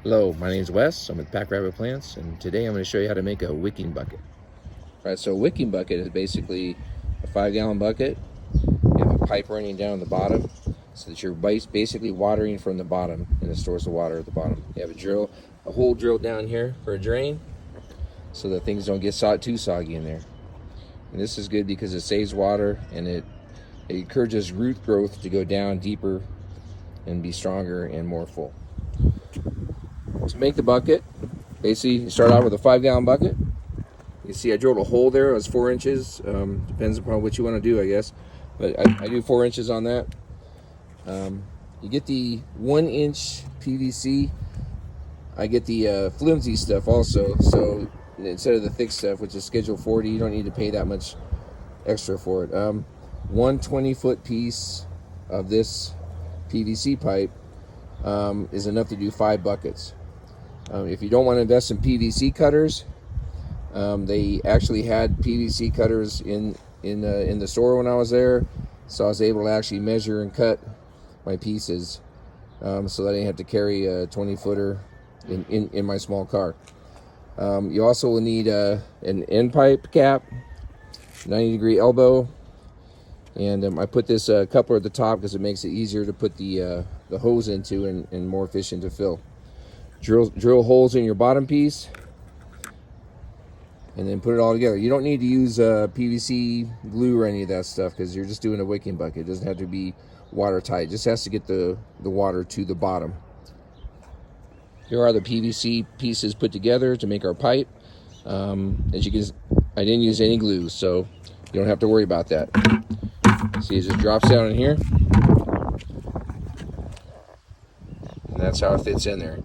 Hello, my name is Wes. I'm with Pack Rabbit Plants, and today I'm going to show you how to make a wicking bucket. All right, so a wicking bucket is basically a 5-gallon bucket. You have a pipe running down the bottom so that you're basically watering from the bottom, and it stores the water at the bottom. You have a hole drilled down here for a drain so that things don't get too soggy in there. And this is good because it saves water and it encourages root growth to go down deeper and be stronger and more full. To make the bucket, basically you start out with a 5-gallon bucket. You see I drilled a hole there. It was 4 inches. Depends upon what you want to do, I guess. But I do 4 inches on that. You get the 1-inch PVC. I get the flimsy stuff also. So instead of the thick stuff, which is Schedule 40, you don't need to pay that much extra for it. One 20-foot piece of this PVC pipe is enough to do 5 buckets. If you don't want to invest in PVC cutters, they actually had PVC cutters in the store when I was there, so I was able to actually measure and cut my pieces, so that I didn't have to carry a 20-footer in my small car. You also will need an end pipe cap, 90-degree elbow, and I put this coupler at the top because it makes it easier to put the hose into and more efficient to fill. Drill holes in your bottom piece and then put it all together. You don't need to use PVC glue or any of that stuff because you're just doing a wicking bucket. It doesn't have to be watertight. It just has to get the water to the bottom. Here are the PVC pieces put together to make our pipe. As you can, I didn't use any glue, so you don't have to worry about that. See, it just drops down in here, and that's how it fits in there.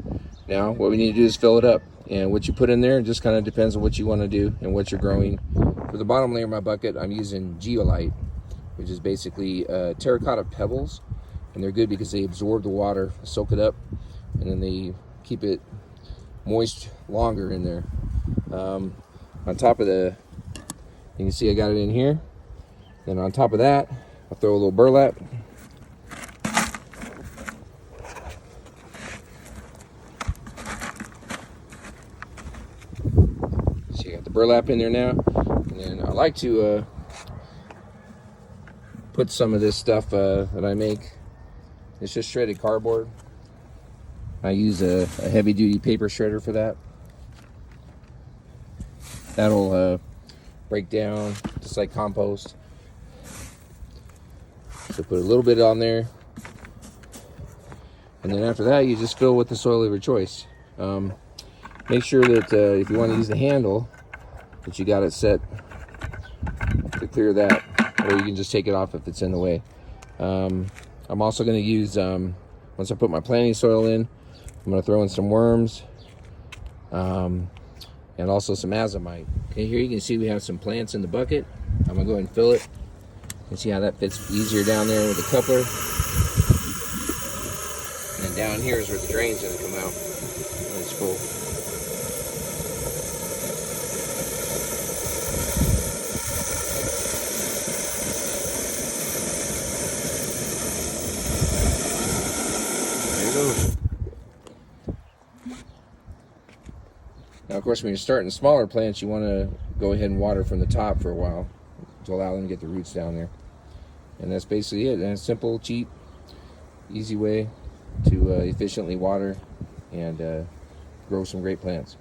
Now what we need to do is fill it up, and what you put in there just kind of depends on what you want to do and what you're growing. For the bottom layer of my bucket, I'm using geolite, which is basically terracotta pebbles, and they're good because they absorb the water, soak it up, and then they keep it moist longer in there. On top of you can see I got it in here. Then on top of that, I'll throw a little burlap. So you got the burlap in there now. And then I like to put some of this stuff that I make. It's just shredded cardboard. I use a heavy-duty paper shredder for that. That'll break down just like compost. So put a little bit on there, and then after that you just fill with the soil of your choice. Make sure that if you want to use the handle, that you got it set to clear that, or you can just take it off if it's in the way. I'm also going to use, once I put my planting soil in, I'm going to throw in some worms and also some azomite. Okay, here you can see we have some plants in the bucket. I'm going to go ahead and fill it. You can see how that fits easier down there with the coupler. And then down here is where the drain's going to come out when it's full. There it goes. Now, of course, when you're starting smaller plants, you want to go ahead and water from the top for a while to allow them to get the roots down there. And that's basically it. And a simple, cheap, easy way to efficiently water and grow some great plants.